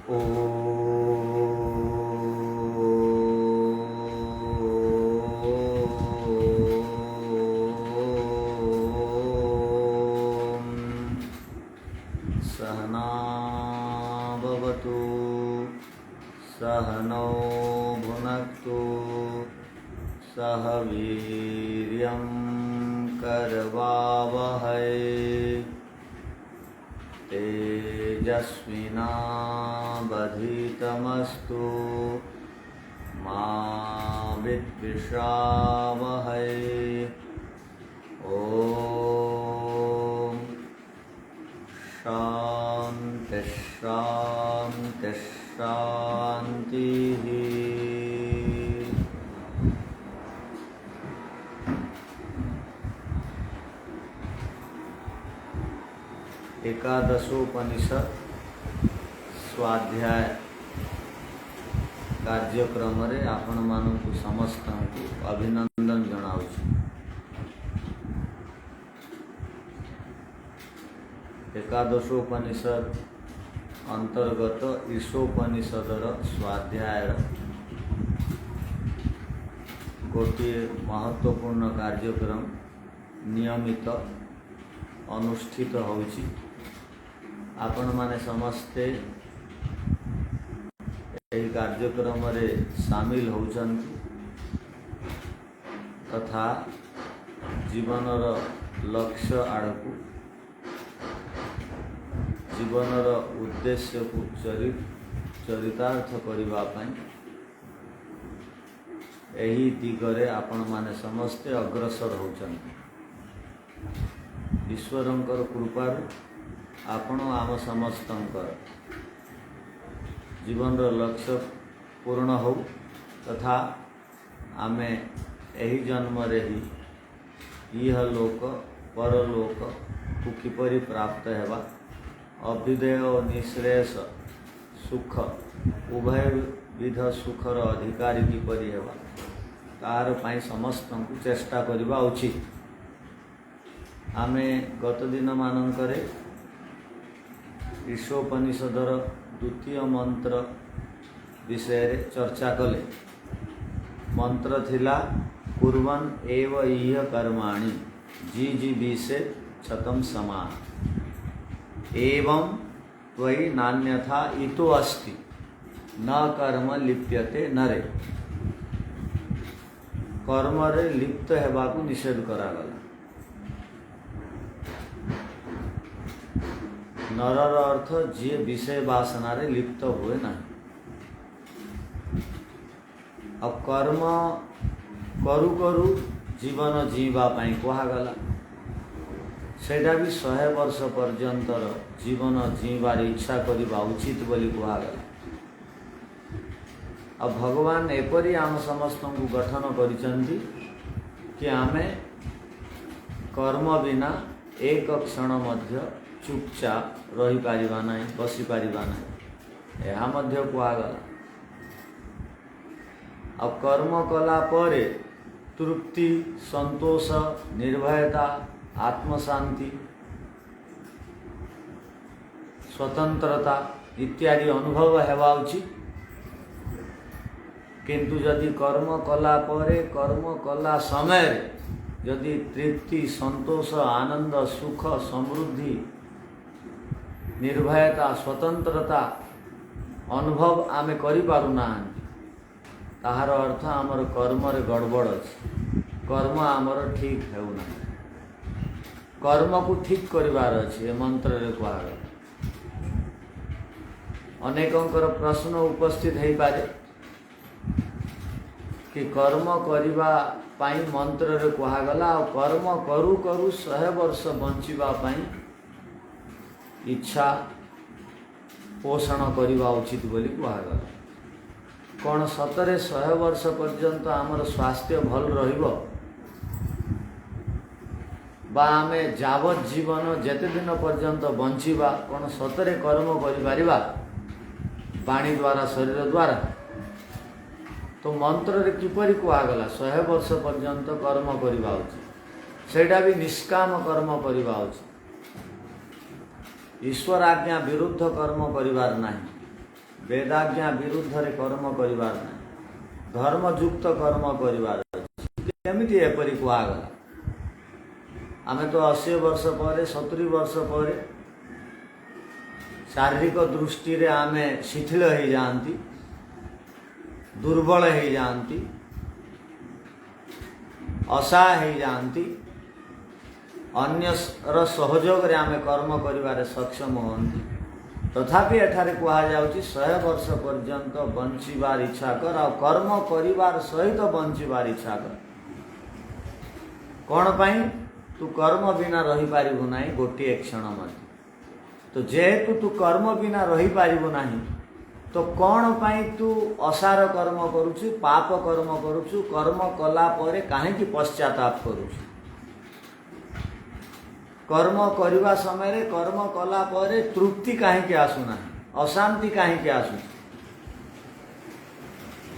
सहना भवतु सहनौ भुनक्तु सह वीर्यं करवावहै तेजस्विनावधीतमस्तु मा विद्विषावहै। ॐ शान्ति शान्ति शान्तिः। एकादशोपनिषद स्वाध्याय कार्यक्रम रे आपण मानकु समस्त अभिनंदन जनाउछि। एकादशोपनिषद अंतर्गत ईशोपनिषदर स्वाध्याय गोटे महत्वपूर्ण कार्यक्रम नियमित अनुष्ठित होउछि। आपण माने समस्ते एही कार्यक्रम रे शामिल होउछन्ति तथा जीवनर लक्ष्य आड़कू जीवनर उद्देश्य को चरितार्थ करबा पई एही दिगरे आपण माने समस्ते अग्रसर होउछन्ति। ईश्वरंकर कृपार आपण आम समस्तंकर जीवन लक्ष्य पूर्ण हो तथा आमे एही जन्म रे ही इह लोक परलोक को किपरि प्राप्त हेबा अभ्युदय और निश्रेयस सुख उभय विध सुखर अधिकारी किपरि हेबा तार पई समस्त को चेष्टा करबा उचित। आमे गत दिन मानकरे ईशोपनिषदर द्वितीय मंत्र विषय चर्चा कले। मंत्र थिला कुर्वन् एव इह कर्माणि जीजीविषे क्षतं समान एवं त्वयि नान्यथा इतो अस्ति न कर्म लिप्यते नरे। कर्म रे लिप्त हेबाकु निषेध करागला। नरर अर्थ जी विषय वासना रे लिप्त हुए ना। अब कर्म करू करू जीवन जीवा पाई कहागला सेटा भी 100 वर्ष पर्यंतर जीवन जीवार इच्छा करबा उचित बोली कहागला। अब भगवान एपरी आम समस्त को गठन करिसंती कि आमे कर्म बिना एक क्षण मध्य चुपचाप रही पारिबा नहीं बसी पारिबा नहीं यह मध्य कहागला। अब कर्म कला परे तृप्ति संतोष निर्भयता आत्म शांति स्वतंत्रता इत्यादि अनुभव हेबा उचित। किंतु यदि कर्म कला परे कर्म कला समय यदि तृप्ति संतोष आनंद सुख समृद्धि निर्भयता स्वतंत्रता अनुभव आमे करि पारुना ताहार अर्थ आमर कर्म रे गड़बड़ अछि। कर्म आमर ठीक हेउना कर्म को ठीक करिवार अछि। ए मंत्र रे कहागला। अनेकंकर प्रश्न उपस्थित हेइ पारे कि कर्म करिबा पाई मंत्र रे कहागला कर्म करू करू 100 वर्ष बंचिबा पाई इच्छा पोषण करिबा उचित बोली कहागला। कौन सतरे 100 वर्ष पर्यंत आमर स्वास्थ्य भल रहिबो बा आमे जावत जीवन जेते दिन पर्यंत बंचिबा कौन सतरे कर्म करि पारिबा वाणी द्वारा शरीर द्वारा। तो मंत्र रे किपरि कहागला 100 वर्ष पर्यंत कर्म करिबा उचित सेटा भी निष्काम कर्म करिबा उचित। ईश्वर आज्ञा विरुद्ध कर्म करिवार नाही वेदाज्ञा विरुद्ध रे कर्म करिवार ना धर्मयुक्त कर्म करिवार केमिति एपरि कुआगला आमे तो 80 वर्ष पर 70 वर्ष पर शारीरिक दृष्टि रे आमे शिथिल हो जाती दुर्बल हो जाती असहाय हो जाती अन्य सहयोग रे आमे कर्म करिवारे सक्षम होती तथापि एठारे कुहा जाउची 100 वर्ष पर्यंत बंचिबार इच्छा कर आ कर्म करिवार सहित बंचिबार इच्छा कर कौन पाई तू कर्म बिना रही पारिबु नाही गोटे क्षण मध्य तो जेहेतु तू कर्म बिना रही पारिबु नाही तो कौन पाई तू असार कर्म करुछु पाप कर्म करुछु कर्म कला परे काहे कि पश्चाताप करुछु कर्म करवा समय रे कर्म कला परे तृप्ति काहे के आसुना अशांति काहे के आसु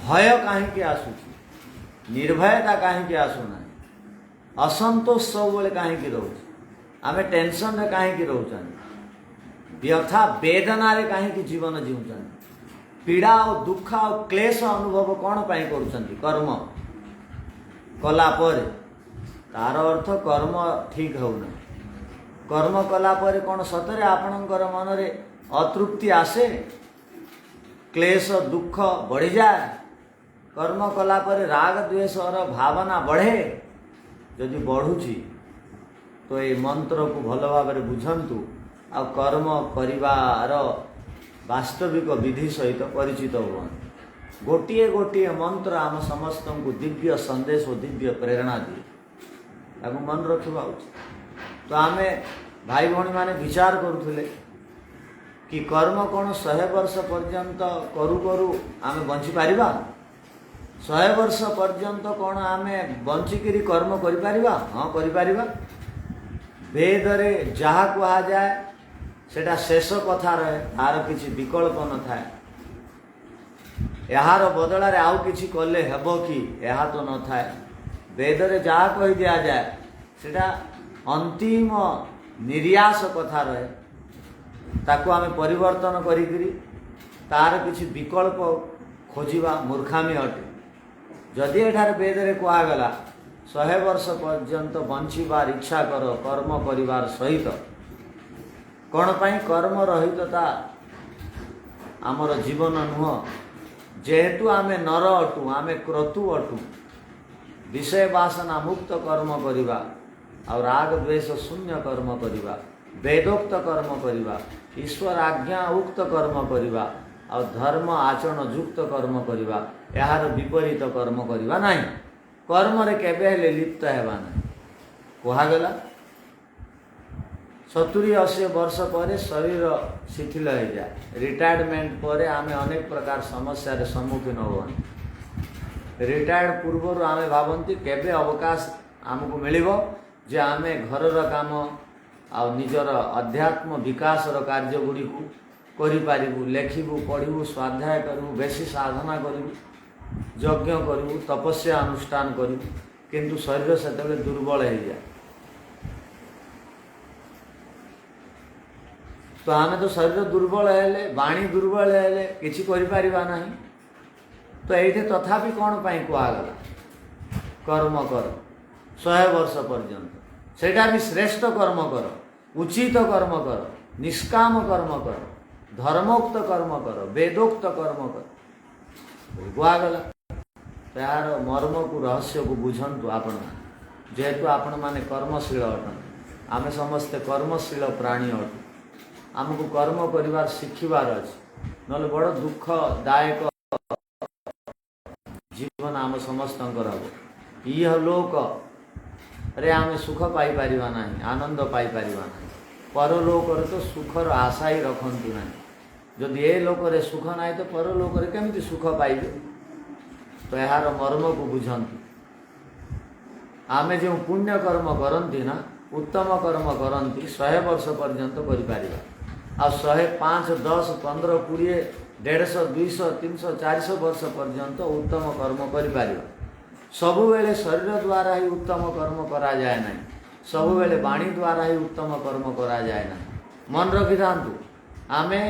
भय काहे के आसु निर्भयता काहे के आसुना असंतोष सब बेले काहे की रहू आमे टेंशन रे काहे की रहू व्यथा वेदना रे काहे की जीवन जीवन पीड़ा और दुख और क्लेश अनुभव कौन पाई करूछंती कर्म कला परे तार अर्थ कर्म ठीक होना कर्म कला परे कौन सतरे आपणकर मन रे अतृप्ति आसे क्लेश दुख बढ़ी जाए कर्म कला परे राग द्वेष और भावना बढ़े जदि बढ़ुची तो ये मंत्र को भल भाव बुझंतु आ कर्म करिवार वास्तविक विधि सहित परिचित हुआ गोटे गोटे मंत्र आम समस्त को दिव्य संदेश और दिव्य प्रेरणा दिए ताको मन रखा उचित तो आमे भाई भौणी माने विचार करुले कि कर्म कौन 100 वर्ष पर्यंत करू करू आमे बंची पारिबा 100 वर्ष पर्यंत कौन आमे बंचिकी कर्म करि पारिबा हाँ करि पारिबा वेद रे जहा कहा जाए सेटा शेष कथा रहे तार किसी विकल्प न थाए यार बदल रे आउ किछि कले हेबो कि यहा तो न थाए वेद रे जहा कहि दिया जाए सेटा अंतिम निर्यास कथा रहे ताको आमे परिवर्तन करी तार किछि विकल्प खोजिबा मूर्खामी अटे जदि एठार वेद रे कहा गला 100 वर्ष पर्यंत बंचिबार इच्छा कर कर्म करिवार सहित कौन पाई कर्म रहितता आमर जीवन नुह जेहेतु आमे नर अटु आमे क्रतु अटु विषय वासना मुक्त कर्म करिबा और राग द्वेष शून्य कर्म करिबा वेदोक्त कर्म करिबा ईश्वर आज्ञा उक्त कर्म करिबा और धर्म आचरण युक्त कर्म करिबा यार विपरीत कर्म करिबा नहीं कर्म रे केबे हेले लिप्त हेबा नहीं कहा गला 70-80 वर्ष पर शरीर शिथिल हो जाए रिटायरमेंट पर आमे अनेक प्रकार समस्या रे सम्मुखीन हुआ रिटायर्ड पूर्व आमे भावती केबे अवकाश आमको मिलिबो जे आमे घरर काम आ निजर अध्यात्म विकासर कार्य गुड़ी को करि पारिबु लेखिबु पढ़िबु स्वाध्याय करिबु बेसी साधना करिबु यज्ञ करिबु तपस्या अनुष्ठान करिबु किंतु शरीर सेतबे दुर्बल हो जाए तो आमे तो शरीर दुर्बल हेले वाणी दुर्बल हेले किछि करि पारिबा नाही तो ये तथापि कौन पाई कहगला कर्म कर 100 वर्ष पर्यंत सेटा भी श्रेष्ठ कर्म कर उचित कर्म कर निष्काम कर्म कर धर्मोक्त कर्म कर वेदोक्त कर्म कर कहगला यार मर्म को रहस्य को बुझंतु आपण जेहेतु आपण माने कर्मशील अटन आमे समस्ते कर्मशील प्राणी अटु आमको कर्म करिवार शिखिबार अछि नले बड़ दुखदायक जीवन आम समस्त यह लोक रे आमे सुख पाई परिबा नाही आनंद पाई परिबा नाही परलोक रे तो सुखर आशा ही रखंतु नाही जदि ए लोक रे सुख नाही तो परलोक रे केमिति सुख पाइबे तो यार मर्म को बुझंतु आमे जो पुण्य कर्म करंती ना उत्तम कर्म करंती 100 वर्ष पर्यंत करि परिबा आ 100 5 10 15 20 150 200 300 400 वर्ष पर्यंत उत्तम कर्म करि सबु बेले शरीर द्वारा ही उत्तम कर्म करा जाए नहीं सबु बेले वाणी द्वारा ही उत्तम कर्म करा जाए नहीं मन रखि थांतु आमे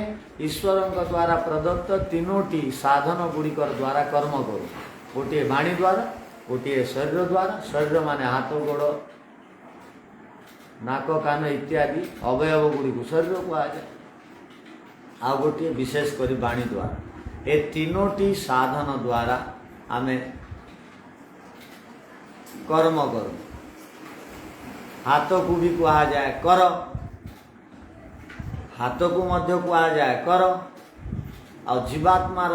ईश्वर द्वारा प्रदत्त तीनोटी साधन गुड़िकर द्वारा कर्म करूँ। गोटे वाणी द्वारा, गोटे शरीर द्वारा, शरीर माने हाथ गोड़ नाक कान इत्यादि अवयव गुड़ी को शरीर कहुए, आ गोटे विशेषकर वाणी द्वारा। ए तीनोटी साधन द्वारा आमे कर्म करूँ। हाथ को भी कहा जाए कर, हाथ को मध्य कहा जाए कर, और जीवात्मार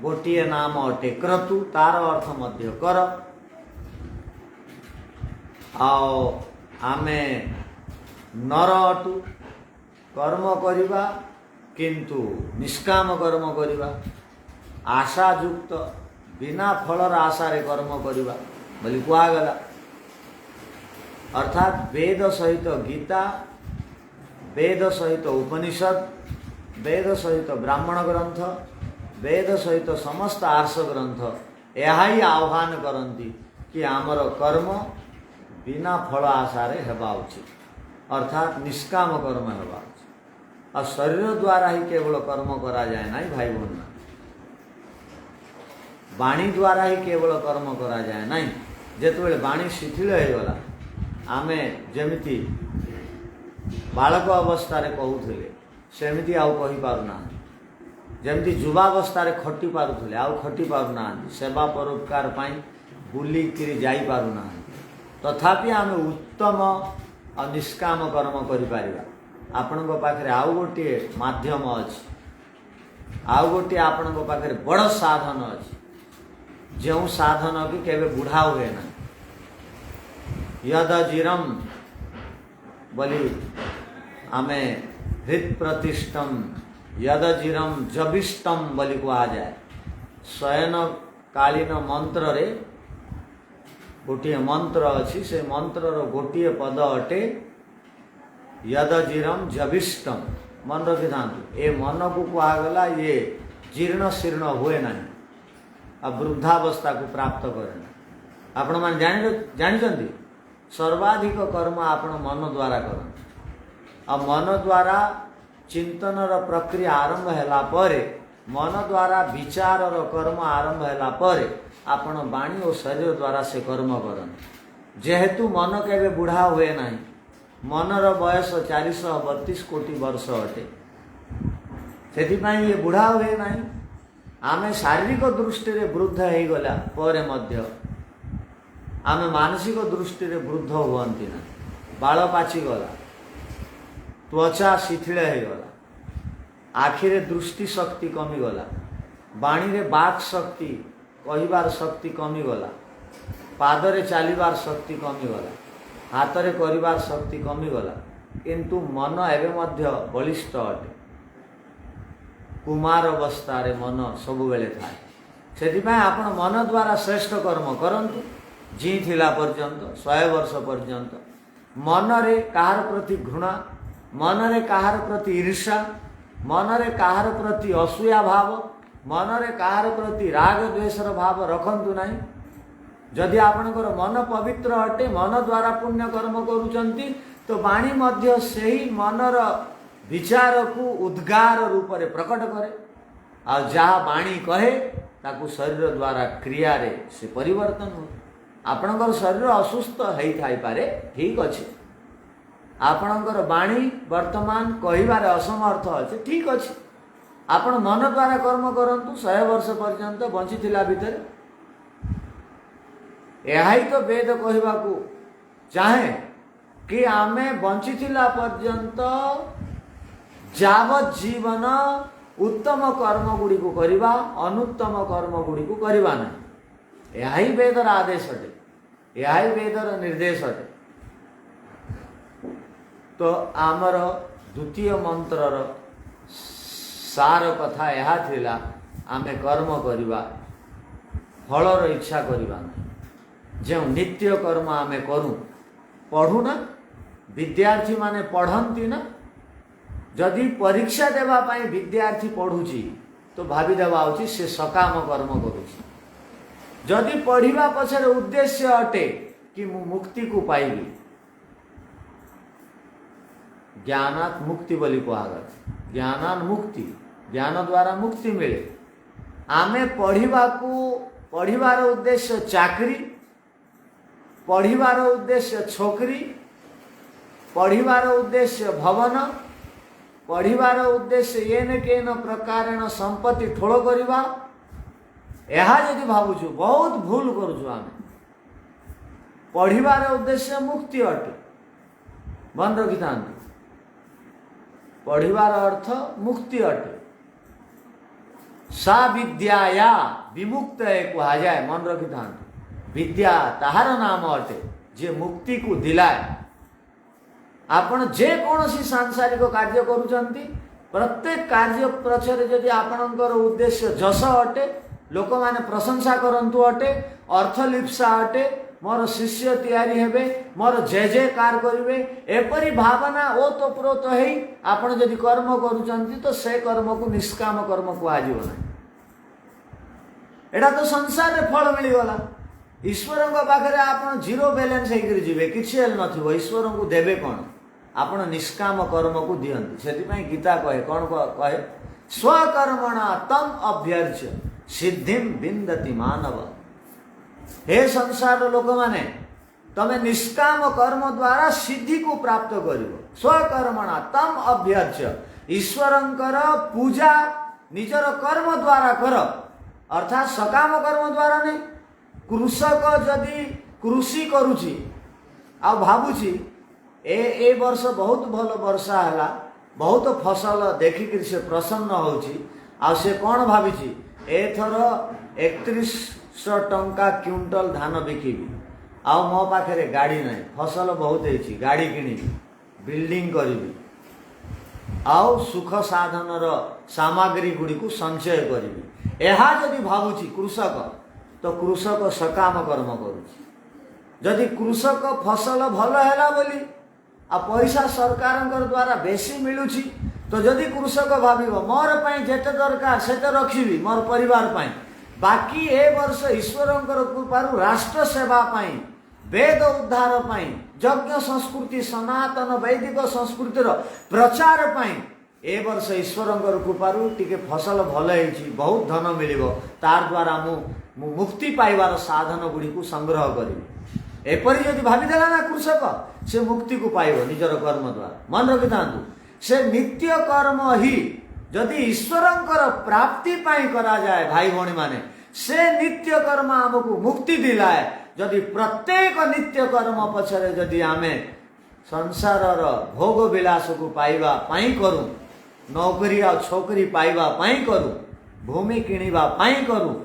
गोटे नाम अटे क्रतु, तार अर्थ मध्य कर। आमे नर अटु, कर्म करिबा किंतु निष्काम कर्म करिबा, आशायुक्त बिना फलर आशारे कर्म करिबा बोली कहुगला। अर्थात वेद सहित गीता, वेद सहित उपनिषद, वेद सहित ब्राह्मण ग्रंथ, वेद सहित समस्त आर्ष ग्रंथ यही आह्वान करती कि आमर कर्म बिना फल आशारे हेबा उचित, अर्थात निष्काम कर्म हेबा उचित। और शरीर द्वारा ही केवल कर्म करा जाए ना भाई बहन, वाणी द्वारा ही केवल कर्म करा जाए ना। जेतबेले वाणी शिथिल होगला, आमे जमिति बालक अवस्था कहूले सेमिति आउ कहि पारुना, जमिति युवावस्था खटी पारुथले आउ खटी पारुना, सेवा परोपकार पाई बुलिकिरी जाई पारुना। तथापि आमे उत्तम और निष्काम कर्म करि पारिबा। आपणको पाखरे आउ गोटे माध्यम अछि, आउ गोटे आपणको पाखरे बड़ साधन अछि, जो साधन कि केबे बुढ़ा हुए ना। यद जीरम बोली आमे हृत प्रतिष्ठम, यद जीरम जबिष्टम बोली कहा जाए। शयन कालीन मंत्र रे गोटे मंत्र अच्छी, से मंत्र रो गोटे पद अटे यद जीरम जबिष्टम। मन रखि था, ए मन को कहगला ये जीर्ण शीर्ण हुए ना, अब वृद्धावस्था को प्राप्त करे। आपण मान जानी सर्वाधिक कर्म आपण मन द्वारा करते। आ मन द्वारा चिंतन प्रक्रिया आरंभ हैला परे, मन द्वारा विचार कर्म आरंभ हैला परे आपण वाणी और शरीर द्वारा से कर्म करते। जेहेतु मन केबे बुढ़ा हुए ना, मनर बयस 432 कोटी वर्ष अटे, से ये बुढ़ा हुए ना। आमे शारीरिक दृष्टि रे वृद्ध हो गला परे मध्य आमे मानसिक दृष्टि रे वृद्ध हुअंती ना। बाल पाची गला, त्वचा शिथिल हो गला, आखिरे दृष्टि शक्ति कमी गला, बाणी रे बाक शक्ति कहिबार शक्ति कमी गला, पादरे चलिबार शक्ति कमी गला, हाथ रे करिबार शक्ति कमी गला, किंतु मन एवं मध्य बलिष्ठ अटे। कुमार अवस्था रे मन सब बेले थाए। सेथिपाई आपण मन द्वारा श्रेष्ठ कर्म करंतु। जी थिला पर्यंत 100 वर्ष पर्यंत मन रे काहार प्रति घृणा, मन रे काहार प्रति ईर्षा, मन रे काहार प्रति असूया भाव, मन रे काहार प्रति राग द्वेषर भाव रखंतु नहीं। जदि आपणकर मन पवित्र अटे, मन द्वारा पुण्य कर्म करूचंती, तो वाणी मध्य सही मनर विचार को उद्गार रूप रे प्रकट करे। और जहाँ वाणी कहे ताकू शरीर द्वारा क्रिया रे से परिवर्तन हो। आपणकर शरीर असुस्थ होई थाई पारे, ठीक अच्छे, आपणकर वाणी वर्तमान कहिबारे असमर्थ अच्छे, ठीक अच्छे, आपण मन द्वारा कर्म करंतु 100 वर्ष पर्यंत बंची थिला भितर। यही तो वेद कहवा को चाहे कि आमे बंची थिला पर्यंत जावत जीवन उत्तम कर्म गुड़ी को करिबा, अनुत्तम कर्म गुड़ी को करिबा नहीं। यही वेदर आदेश अटे, यही वेदर निर्देश अटे। तो आमर द्वितीय मंत्रर सार कथा यह थिला, आमे कर्म करिबा, फलर इच्छा करिबा नहीं। जो नित्य कर्म आमे करूँ, पढ़ू ना, विद्यार्थी माने पढ़ंती ना। जदि परीक्षा देवा पाई विद्यार्थी पढ़ुची तो भावी देवा उचित से सकाम कर्म करुची। जदि पढ़िबा पछरे उद्देश्य अटे कि मु मुक्ति को पाइबी, ज्ञानात् मुक्ति बोली कहागला। ज्ञानान मुक्ति, ज्ञान द्वारा मुक्ति मिले। आमे पढ़िबार उद्देश्य चाकरी, पढ़िबार उद्देश्य छोकरी, पढ़िबार उद्देश्य भवन, पढ़िबार उद्देश्य येन केन प्रकारेण संपत्ति ठोल करिबा, यह यदि भावुछु बहुत भूल करुछु। आमे पढ़िबार उद्देश्य मुक्ति अटे, मन रखि थांतु। पढ़िबार अर्थ मुक्ति अटे। सा विद्याया विमुक्त कहा जाए, मन रखि थांतु। विद्या ताहार नाम अटे जे मुक्ति को दिलाए। आपण जे कौनसी सांसारिक कार्य करूचंती, प्रत्येक कार्य पछरे जदि आपणकर उद्देश्य जस अटे, लोक माने प्रशंसा करंतु अटे, अर्थलिप्सा अटे, मोर शिष्य तैयारी हेबे, मोर जय जयकार करिवे, एपरि भावना ओतप्रोत हेई आपण जदि कर्म करूचंती तो से कर्म को निष्काम कर्म को आजिव ना। एटा तो संसार रे फल मिली गला। ईश्वर पाखे आप जीरो बैलेंस होकर जीवे, किसी हेल नथिबो। ईश्वर को देवे कौन? आपण निष्काम कर्म को दियंती। सेति गीता कहे कौन कहे, स्वकर्मणा तम अभ्यर्च्य सिद्धिम विंदति मानव। हे संसार लोक माने तमे निष्काम कर्म द्वारा सिद्धि को प्राप्त करिवो। स्वकर्मणा तम अभ्यर्च्य, ईश्वरंकर पूजा निजर कर्म द्वारा कर, अर्थात सकाम कर्म द्वारा नहीं। कृषक जदि कृषि करुची आ भावुची ए वर्ष बहुत भल वर्षा है, बहुत फसल देखिक से प्रसन्न होची, आ से कौन भावी एथर 3100 टंका क्विंटल धान बिकिबी, आ मो पाखे गाड़ी नहीं, फसल बहुत है, गाड़ी किणी, बिल्डिंग करी, आउ सुख साधन सामग्री गुड़ी को संचय करी। यह जदि भावुची कृषक, तो कृषक सकाम कर्म करुची। जदि कृषक फसल भल है बोली आ पैसा सरकार द्वारा बेसी मिलुची, तो जदि कृषक भाविब मोर पाई जेते दरकार सेते रखिबी मोर परिवार पाई, बाकी ए वर्ष ईश्वरंकर कृपारु राष्ट्र सेवा पाई, वेद उद्धार पाई, यज्ञ संस्कृति सनातन वैदिक संस्कृतिर प्रचार पाई ए वर्ष ईश्वरंकर कृपारु टिके फसल भल होईची, बहुत धन मिलिबो, तार द्वारा मु मुक्ति पाइबार साधन गुड़ी को संग्रह करी। एपरी जदि भाविदेला ना कृषक, से मुक्ति को पाइब निजर कर्म द्वारा। मन रखि थांतु, से नित्य कर्म ही जदि ईश्वरंकर प्राप्ति पाई करा जाए भाई भौणी माने, से नित्य कर्म आमको मुक्ति दिलाए। जदि प्रत्येक नित्य कर्म पछरे जदि आमे संसारर भोग विलास को पाइबा पाई करूं, नौकरी आ छोकरी पाइबा पाई करूं, भूमि किणिबा पाई करूं,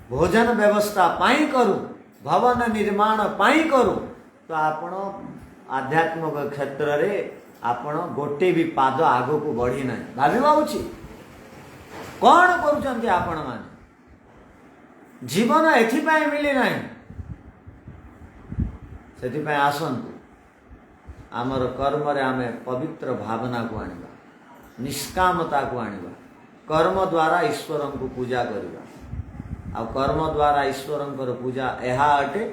भोजन व्यवस्था पाई करूं, भवन निर्माण पाई करूं, तो आपण आध्यात्मिक क्षेत्र रे आपण गोटे भी पाद आग को बढ़ी ना। भाविबा उची कौन करूचंती आपण माने? जीवन एथिपाई मिली नहीं। सेथिपाई आसंतु आमर कर्म रे आमे पवित्र भावना को आनिबा, निष्कामता को आनिबा, कर्म द्वारा ईश्वर को पूजा करिबा। आ कर्म द्वारा ईश्वरंकर पूजा यह अटे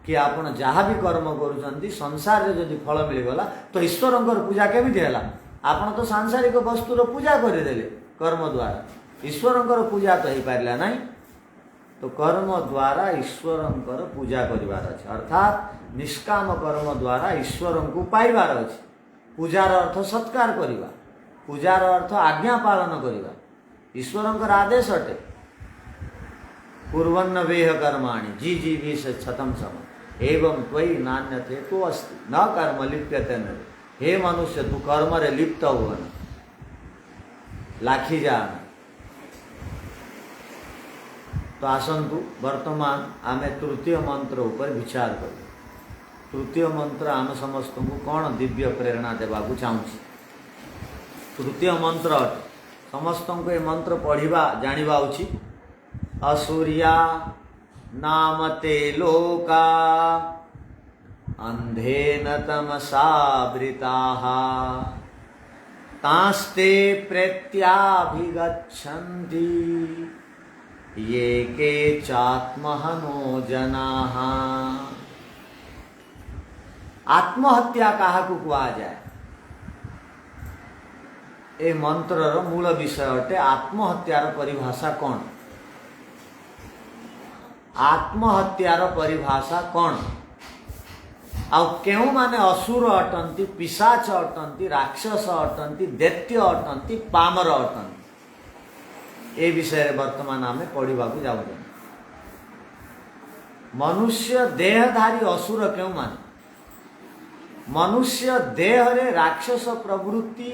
कि आपण जहाँ भी कर्म करुचंती संसार रे जदि फल मिलगला तो ईश्वरंकर पूजा केमिति हैला? आपण तो सांसारिक वस्तुर पूजा करदेले कर्म द्वारा, ईश्वरंकर पूजा तो हो पारा नहीं। तो कर्म द्वारा ईश्वरंकर पूजा करिवार अछि, अर्थात निष्काम कर्म द्वारा ईश्वर को पाइबार अछि। पूजार अर्थ सत्कार करिबा, पूजार अर्थ आज्ञा पालन करिबा, ईश्वरंकर आदेश अटे। कुर्वन्न वेह कर्माणि जी जी भी से छतम सम एवं त्वयि नान्यते तो अस्ति न कर्म लिप्यते न। हे मनुष्य तू कर्म रे लिप्त हुआ न, लाखी जा। तो आसंतु वर्तमान आमे तृतीय मंत्र ऊपर विचार कर। तृतीय मंत्र आम समस्त को कौन दिव्य प्रेरणा देवा चाहूँगी। तृतीय मंत्र समस्त को ये मंत्र पढ़ा जाना उचित। असुरिया नामते लोका अंधेन तमसावृताः तास्ते प्रत्याभिगच्छन्ति ये के चात्महनो जनाः। आत्महत्या कहा को कहा जाए? ए मंत्रर मूल विषय अटे आत्महत्यार परिभाषा कौन आत्महत्यार परिभाषा कौन आउ केउ माने असुर अटंती पिशाच अटंती राक्षस अटंती दैत्य अटंती पामर अटंती ए विषय वर्तमान आम पढ़ा जाऊ मनुष्य देहधारी असुर क्यों माने मनुष्य देह रे राक्षस प्रवृत्ति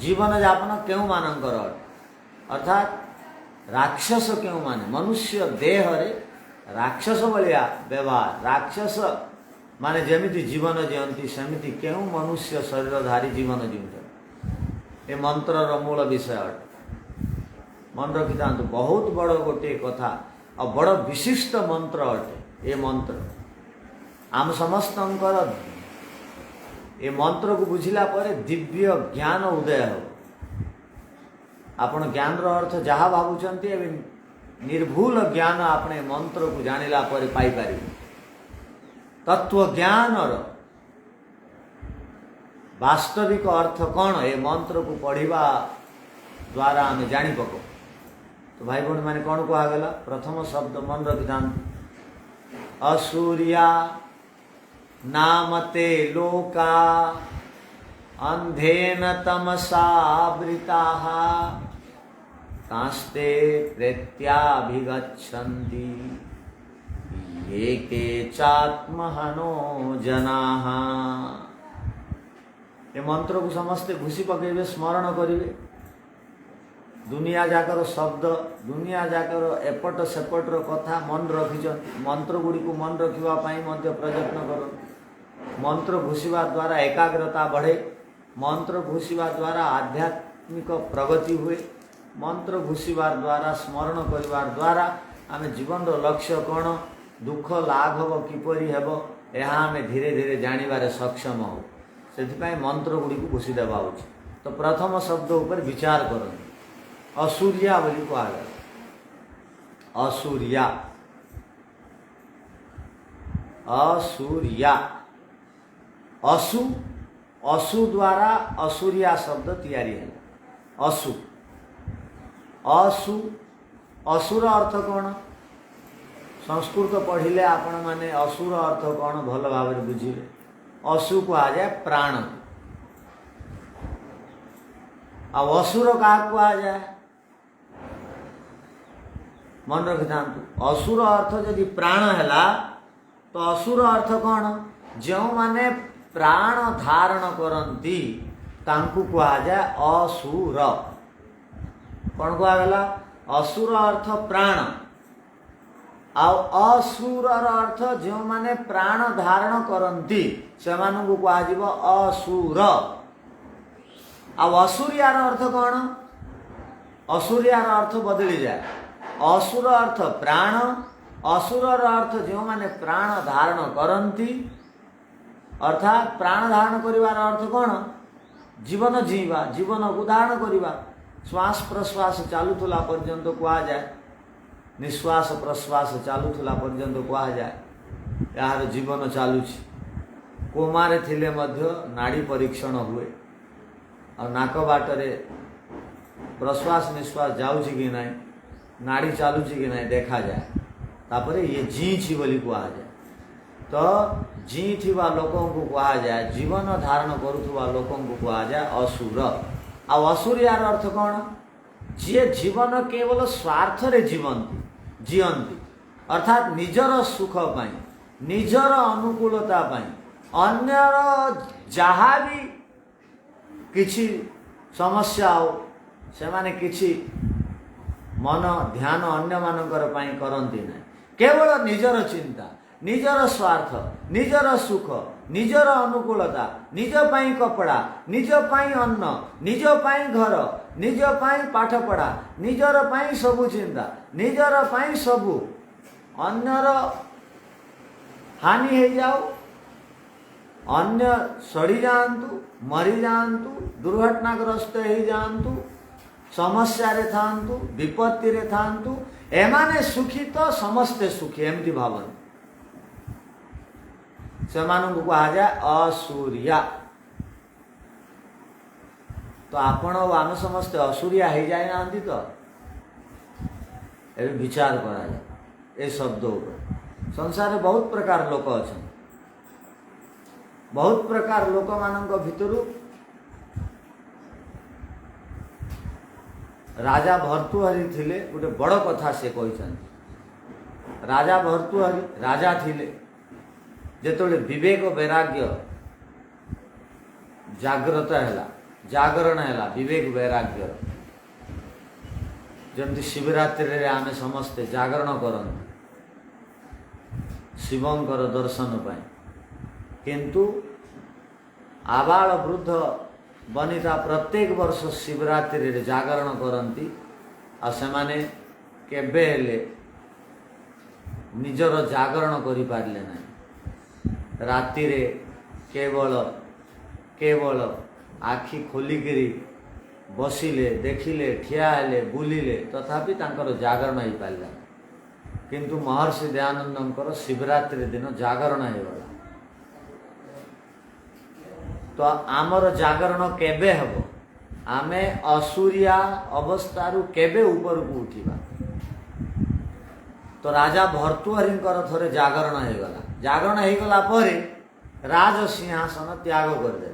जीवन जापन क्यों मानकर अर्थात राक्षस क्यों माने मनुष्य देह रे राक्षस भलिया व्यवहार राक्षस माने जेमिति जीवन जीवंती सेमिति क्यों मनुष्य शरीरधारी जीवन जीवन ए मंत्रर मूल विषय अटे मन रखी था बहुत बड़ गोटे कथा और बड़ विशिष्ट मंत्र अटे ए मंत्र आम समस्त ए मंत्र को बुझिला पर दिव्य ज्ञान उदय हो आपण ज्ञान रो अर्थ जहाँ भावुचंती निर्भूल ज्ञान आपने मंत्र को जानिला पर पाई पारि तत्व ज्ञान वास्तविक अर्थ कौन ए मंत्र को पढ़िबा द्वारा आम जानी पको तो भाई भौणी मैंने कौन कहगला प्रथम शब्द मन रखी था असुरिया नामते लोका अंधेन तमसावृताः तास्ते प्रेत्याभिगच्छन्ति ये के चात्महनो जनाः ये मंत्र को समस्ते घुसी पकेबे स्मरण करिवे दुनिया जाकर शब्द दुनिया जाकर एपट सेपटर कथा मन रखी मंत्र गुड़ी को मन रखा प्रयत्न कर मंत्र घुषिबा द्वारा एकाग्रता बढ़े मंत्र घुषिबा द्वारा आध्यात्मिक प्रगति हुए मंत्र घुषिबार द्वारा स्मरण करिबार द्वारा आम जीवन लक्ष्य कौन दुख लाघव किपरि हेब यह आम धीरे धीरे जानिबारे सक्षम हो से मंत्र गुड़ी को घुषी देवा उचित तो प्रथम शब्द ऊपर विचार करते असुरिया बोली कहा असुरिया असुरिया असु असु द्वारा असुरिया शब्द तैयारी है असु असु असुर अर्थ कौन संस्कृत पढ़िले आपण माने असुर अर्थ कौन भल भाव बुझे असु कह जाए प्राण आ असुर क्या कह जाए मन रखी था असुर अर्थ जदि प्राण है तो असुर अर्थ कौन जो माने प्राण धारण करती तांकु कह जाए असुर कौन कहगला असुर अर्थ प्राण असुर अर्थ जो माने प्राण धारण करती से कह असुर असुरियार अर्थ कौन असुरियार अर्थ बदली जाए असुर अर्थ प्राण असुर अर्थ जो माने प्राण धारण करती अर्थात प्राण धारण करिवार अर्थ कौन जीवन जीवा जीवन को धारण करिवा श्वास प्रश्वास चालुला पर्यंत कह जाए निश्वास प्रश्वास चालुला पर्यंत कह जाए यार जीवन चलुची कोमारे थिले मध्य नाड़ी परीक्षण हुए और नाक बाटरे प्रश्वास निश्वास जाऊँगी कि नहीं नाड़ी चलुची कि नहीं देखा जाए तापरे ये जी छी बोली कह जाए तो जी थिबा लोकों को कह जाए जीवन धारण करुवा लोकों को कह जाए असुर असुरियार अर्थ कौन जी जीवन केवल स्वार्थ रे जीवंती अर्थात निजर सुख पाई निजर अनुकूलता पाई अन्यर जहाँ भी किछि समस्या हो से माने किछि मन ध्यान अन्य मानकर पाई करती ना केवल निजर चिंता निजर स्वार्थ निजर सुख निजर अनुकूलता निज पाई कपड़ा निज पाई अन्न निज पाई घर निज पाई पाठ पढ़ा निजर पाई सबु चिंता निजर पाई सबु अन्यर हानि हो जाओ अन्य सड़ी जातु मरी जातु दुर्घटनाग्रस्त हो जातु समस्या रे थांतु विपत्ति रे थांतु एमाने सुखी तो समस्ते सुखी एमती भावन से कहा जाए असुरिया तो आपण और आम समस्ते असुरिया हो जाए ना तो ए विचार करा ए शब्द ऊपर संसार में बहुत प्रकार लोक अच्छा बहुत प्रकार लोक मान भितर राजा भर्तृहरि थिले गोटे बड़ कथा से कहते राजा भर्तृहरि राजा थिले जेतोले विवेक वैराग्य जागृत है जागरण है विवेक वैराग्य जमती शिवरात्रि आमे समस्ते जागरण करते शिवंकर दर्शन पाई किंतु आबाल वृद्ध बनिता प्रत्येक वर्ष शिवरात्रि रे जागरण करती आ सेमाने केबे हेले निजर जागरण करि पारले नहीं राति रे केवल केवल आखि खोलिकी बसिले देखिले ठिया हेले बुलिले तथापि तांकर जागरण हो पारा किंतु महर्षि दयानंदंकर शिवरात्रि दिन जागरण हो तो आमर जागरण केबे हब आमे असुरिया अवस्थारू केबे ऊपर को उठिबा तो राजा भर्तृहरिंकर थरे जागरण हो गला जागरण हो गला परे राज सिंहासन त्याग करदे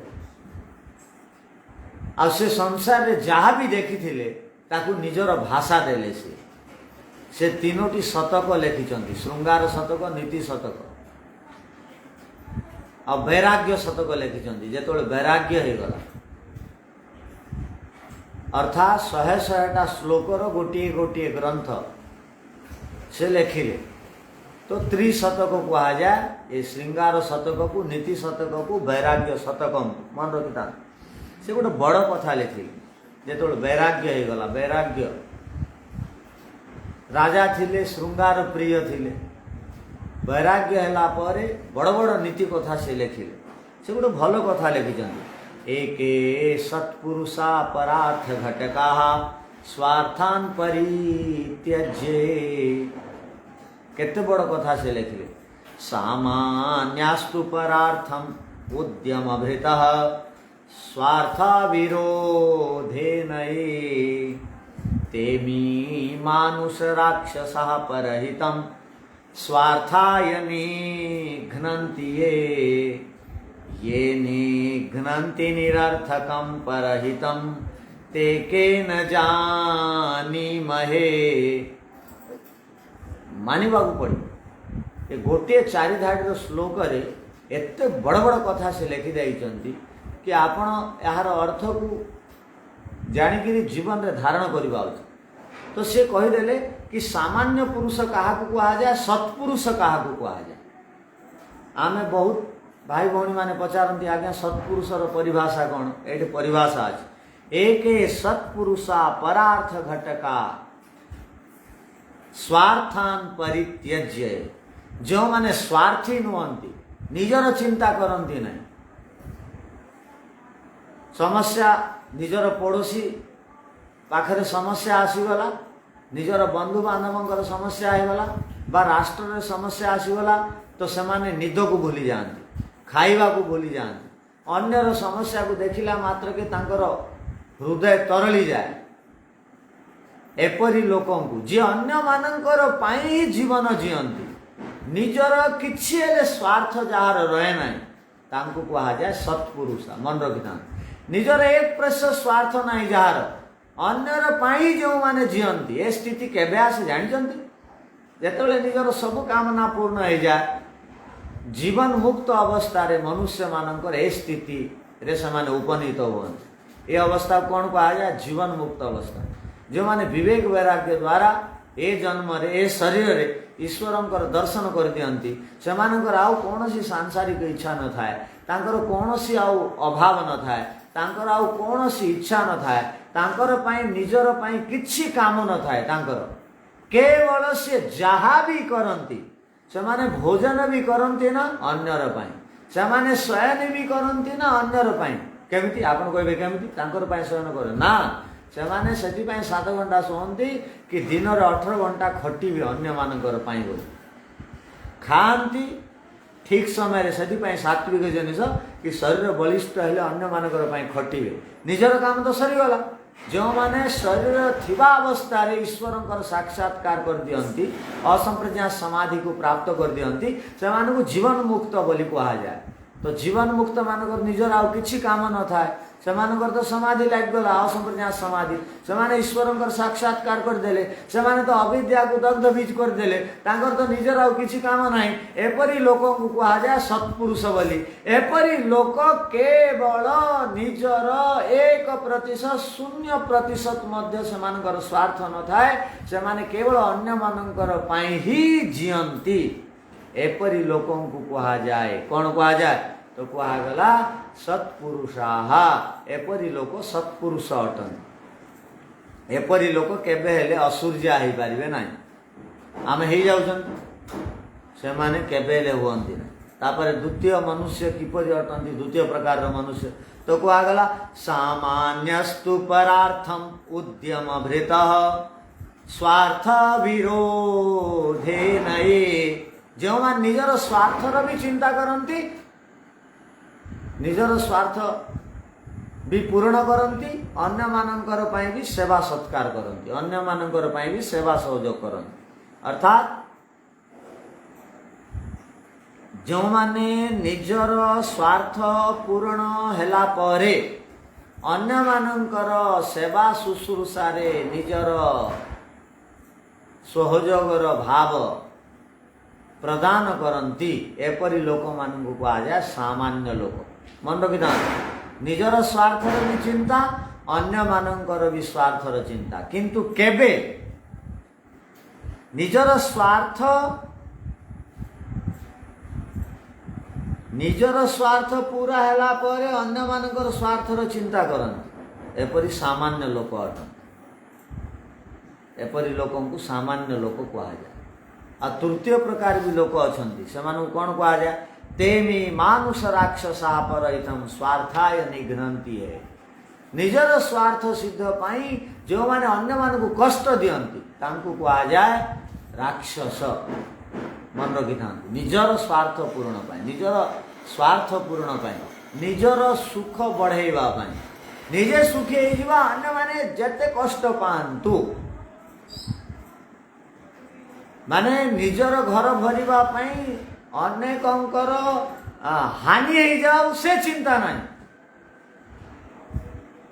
आ से संसार रे जहाँ भी देखी थिले ताकू निजर भाषा देले से तीनोटी शतक लिखिं श्रृंगार शतक नीति शतक आ वैराग्य शतक लिखिं जो वैराग्य हो गला अर्थात 100 श्लोकर गोटे गोटे ग्रंथ से लिखिले तो त्रिशतक कहा जाए ये श्रृंगार शतक को नीति शतक को वैराग्य शतक मन रखी से गोटे बड़ कथा लिखिले जो वैराग्य हो गला वैराग्य राजा थिले श्रृंगार प्रिय थिले वैराग्य है बड़ बड़ नीति कथा से लिखिले से गोटे भल कथा लिखिं एक सत्पुरुषा परार्थ घटका स्वार्थान परित्यज्य केते बड़ कथा से लिखिले सामान्यास्तु परार्थम उद्यम भृतः स्वार्थ विरोधेन तेमी मानुष राक्षसः परहितं स्वार्थाय निघ्नन्ति ये निघ्नन्ति निरर्थकं परहितं ते के न जानीमहे मानिबा को पड़ी ये गोटे 4 धाड़ीर श्लोक रे एते बड़ बड़ कथा से लिखि देइचंती कि आपण यार अर्थ को जानिकरी जीवन रे धारण करबा उचित तो से कहीदेले कि सामान्य पुरुष कहा कहा जाए सत्पुरुष कहा कहा जाए आमे बहुत भाई भौणी माने पचारती आज्ञा सत्पुरुषर परिभाषा कौन ये परिभाषा अच्छे एक सत्पुरुषा परार्थ घटका स्वार्थान परित्यज्य जो माने स्वार्थी नुहंती निजर चिंता करती नहीं समस्या निजर पड़ोशी पाखरे समस्या आसीगला निजर बंधु बांधव समस्या होगला बा राष्ट्र समस्या आसीगला तो सेमाने निद को भूली जाती खाइबा को भूली जाती अन्यर समस्या को देखिला मात्र के तांकर हृदय तरली जाए एपरी लोकों को जी अन्य मानकर पाई जीवन जीवंती निजर किछि हेले स्वार्थ जार रहे नहीं तांको कहा जाए सत्पुरुष मन रखिता निजर एक प्रश्न स्वार्थ नहीं जार अन्यर पाई जो माने जीवंती ए स्थिति केबे आसे जानिचंती जेतले निजर सब कामना पूर्ण हो जाए जीवन मुक्त अवस्था रे मनुष्य मानकर ए स्थिति रे समान उपनीत होती ये अवस्था कौन कहा जाए जीवन मुक्त अवस्था जो माने विवेक वैराग्य द्वारा ए जन्म रे ए शरीर रे ईश्वरंकर दर्शन कर दियंती सेमानकर आउ कोनोसी सांसारिक इच्छा न थाए तांकर कोनोसी आउ अभाव न थाए तांकर आउ कोनोसी इच्छा न थाए तांकर पई निजर पई किछि काम न थाए तांकर केवल से जहा भी करंती सेमाने भोजन भी करंती ना अन्यर पई सेमाने शयन भी करंती ना अन्यर पई केमिति आपण कहबे केमिति तांकर पई शयन करे ना सेमाने सेति पई 7 घंटा सोहंती कि दिन रे 18 घंटा खटी भी अन्य मानकर पई बोली खांती ठीक समय रे सेति पई सात्विक जिनिस कि शरीर बलिष्ठ हेले अन्य मानकर पई खटिबे निजर काम तो सरीगला जो माने शरीर थिबा अवस्था रे ईश्वरंकर साक्षात्कार कर दियंती असंप्रज्ञा समाधि को प्राप्त कर दियंती से मानक जीवन मुक्त बोली कहा जाए। तो जीवन मुक्त मानकर निजर आउ किछि काम न थाए से मानकर तो समाधि लाग गला असंप्रज्ञा समाधि से माने ईश्वरंकर साक्षात्कार कर देले से माने तो अविद्या को दग्ध बीज कर देले तांकर तो निजर आउ किछि काम नाही। एपरी लोक को कहा जाए सत्पुरुष बोली। एपरी लोक केवल निजर 1% 0% मध्य से मानकर स्वार्थ न थाए से माने केवल अन्य मानकर पई ही जियंती एपरी लोकों को कहा जाए। कौन कहा जाए तो कहगला सत्पुरुषाहा एपरी लोक सत्पुरुष अटन। एपरी लोक केबे हेले असुर्जा हो पारे ना आम हो जाऊँ से माने केबे हेले हुअंती ना। तापर द्वितीय मनुष्य किपरि अटंती द्वितीय प्रकार मनुष्य तो कहगला सामान्यस्तु परार्थम उद्यम भृतः स्वार्थ विरोधे नये जो मान निजर स्वार्थर भी चिंता करती निजर स्वार्थ भी पूर्ण करती अन्य मानकर पई भी सेवा सत्कार करती अन्य मानकर पई भी सेवा सहयोग करती अर्थात जो माने निजर स्वार्थ पूर्ण हेला परे अन्य मानकर सेवा शुश्रूषा रे निजर सहयोगर भाव प्रदान करती एपरी लोक मान को कहा जाए सामान्य लोक। मन रखिथा निजर स्वार्थर भी चिंता अन्य मानकर भी स्वार्थर चिंता किंतु केबे निजर स्वार्थ पूरा हैला परे अन्य मानकर स्वार्थर चिंता करन एपरी सामान्य लोक अटन। एपरी लोकों को सामान्य लोक कहा जाए। आ तृतीय प्रकार भी लोक अछंती से मानु कौन कहा जाए तेमी मानुष राक्षसा परहितम स्वार्थाय निघ्नंती है निजर स्वार्थ सिद्ध पाई जो माने अन्य मान को कष्ट दियंती तांको कहा जाए राक्षस। मन रखी था निजर स्वार्थ पूर्ण पाई निजर स्वार्थ पूर्ण पाई निजर सुख बढ़ेवा पाई निजे सुखी होइबा अन्य माने जते कष्ट पांतु माने निजर घर भरिबा पई अनेकंकर हानि हो जाऊ से चिंता नहीं।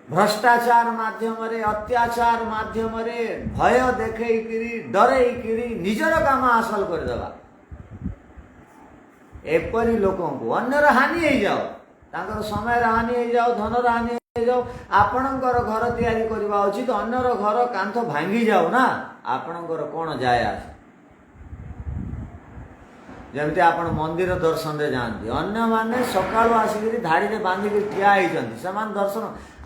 भ्रष्टाचार माध्यम रे अत्याचार माध्यम रे भय देखैकिरी डरैकिरी निजर काम हासिल कर देबा एपरी लोकों को अन्यर हानि हो जाओ तांकर समय हानि हो जाओ धन हानि हो जाओ आपणकर घर तैयारी करबा उचित अन्यर घर कांथ भांगी जाओ ना आपणकर कोन जाय आस जमती आपण मंदिर दर्शन रे जानती अन्य माने सकाळु आसिकरी धाड़ी रे बांधिक ठिया होइचंती समान दर्शन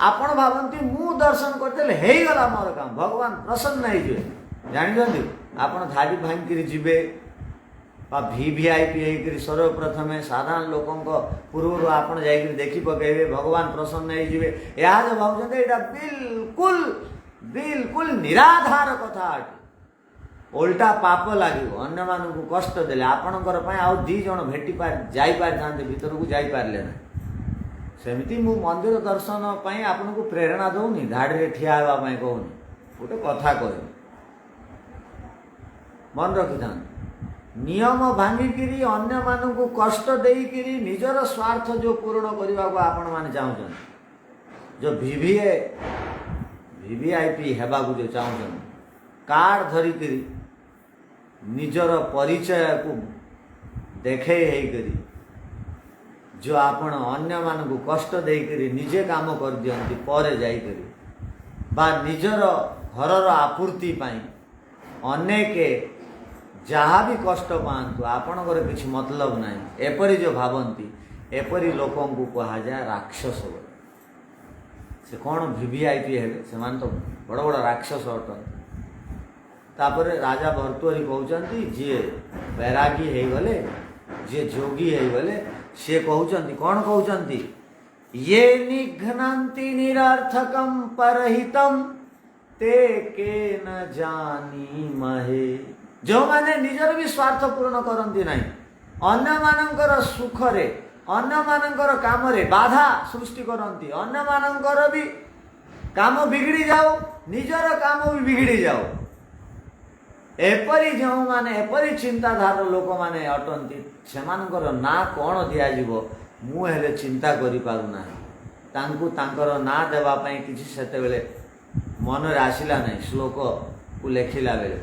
आपण भावंती मु दर्शन करते हेई गला मोर काम भगवान प्रसन्न हो जे जानि जंती आपण धाड़ी भांगिकरी जिबे बा वीवीआईपी हेकरी सर्वप्रथमे साधारण लोकों को पूर्व आपण जाइकरी देखि पकेबे भगवान प्रसन्न हो जिबे या जो भावजंते एटा बिल्कुल बिल्कुल निराधार कथा अटे उल्टा पाप लगे अन्य मानू कष्ट देले आपणकर आउ दी जन भेटी जाई पार थांते भीतर को जाई पारले ना सेमिति मु मंदिर दर्शन पई आपन को प्रेरणा दउनी धाड़ी रे ठिया हेबा पई कहूनी गोटे कथा कहे मन रखी था नियम भांगिकिरी अन्य मानू को कष्ट देइकिरी निजर स्वार्थ जो पूर्ण करबा को आपण माने चाहउछन जो वीवीआईपी हेबा को जो चाहउछन कार्ड धरिकिरी निजर परिचय को देखे करी जो आपण अन्य मान को कष्ट देकरी निजे काम कर दियंती परे जाई करी बा निजर घरर आपूर्ति पाई अनेके जहाँ भी कष्ट पातु आपणकर किसी मतलब नहीं एपरी जो भावंती एपरी लोकों को कहा जाए राक्षस से कौन वीवीआईपी है से तो बड़ बड़ राक्षस अटन। तापर राजा भर्तृहरि कहते जी बैरागी हो गले जी जोगी हो गले सी कहते कौन कहते ये निघ्नन्ति निरर्थकम परहितम ते के न जानी महे जो माने निजर भी स्वार्थ पूर्ण करती नहीं अन्य मानकर सुख रे अन्य मानकर काम रे बाधा सृष्टि करती, अन्य मानकर भी काम बिगड़ी जाओ, निजर काम भी बिगड़ी जाओ। एपरी जो माने एपरी चिंताधार लोक माने अटंती सेमानकर ना कौन दियाजिवो मु हेले चिंता करि पारु ना। तांकु तांकर ना देवा पई किछि सेते बेले मन रे आसिला नै। श्लोक को लेखिला बेले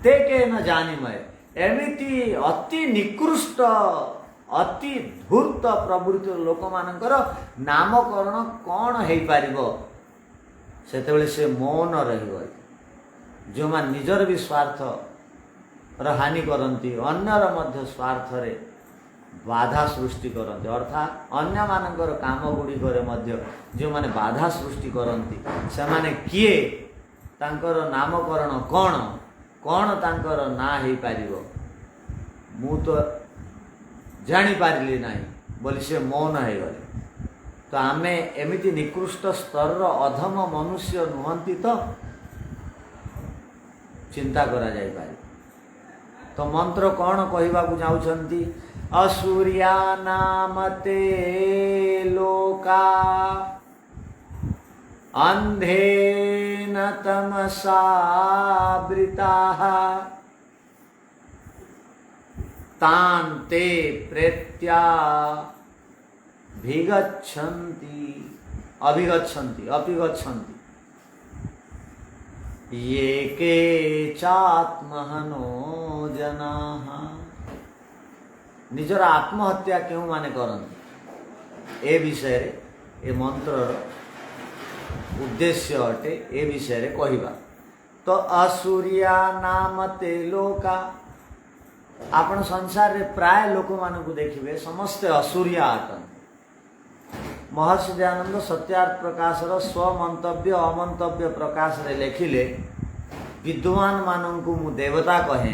ते के न जानी मय एमिति अति निकृष्ट अति धूर्त प्रवृत्ति लोक मानकर नामकरण कौन हेई पारिबो। सेते से मौन रहिबो। जो मान निजर भी स्वार्थ हानि करती, अन्यर मध्य स्वार्थ रे बाधा सृष्टि करती, अर्थात अन्य मानकर काम गुड़िकर मध्य जो माने बाधा सृष्टि करती से माने किए, तांकर नामकरण कौन कौन तांकर ना हेई पारिबो मु तो जानी पारिली नाही बोली से मौन है गले। तो आमे एमिति निकृष्ट स्तर अधम मनुष्य नुहंती तो चिंता करा जाई पारे। तो मंत्र कौन कहवा को जाउछंती, असुरिया नामते लोका अंधेन तमसा वृताः तान्ते प्रेत्या अभिगच्छन्ति ये के चात्महनो जनाः। निजर आत्महत्या क्यों माने करती ए विषय रे ए मंत्र उद्देश्य अटे ए विषय रे कहिबा। तो असुरिया नामते लोका आपण संसार रे प्राय लोक मानकु देखिबे समस्ते असुरिया अटन। महर्षि दयानंद सत्यार्थ प्रकाशर स्वमंतव्य अमंतव्य प्रकाश रे लेखिले, विद्वान मानंकु मु देवता कहे,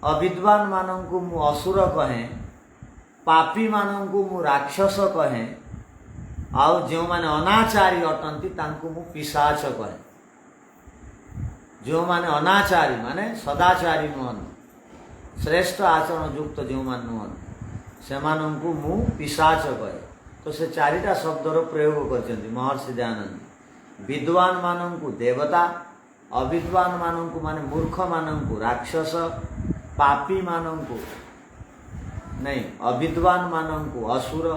अविद्वान मानंकु मु असुर कहे, पापी मानंकु मु राक्षस कहे, आउ जो माने अनाचारी अटंती तांकु मु पिशाच कहे। जो माने अनाचारी माने सदाचारी नुहन, श्रेष्ठ आचरण युक्त जो मान नुहन सेमानंकु मु पिशाच कहे। तो से चारिटा शब्दर प्रयोग करछन्ति महर्षि दयानंद। विद्वान मानंकु देवता, अविद्वान मानंकु माने मूर्ख मानंकु राक्षस, पापी मानंकु नहीं अविद्वान मानंकु असुर,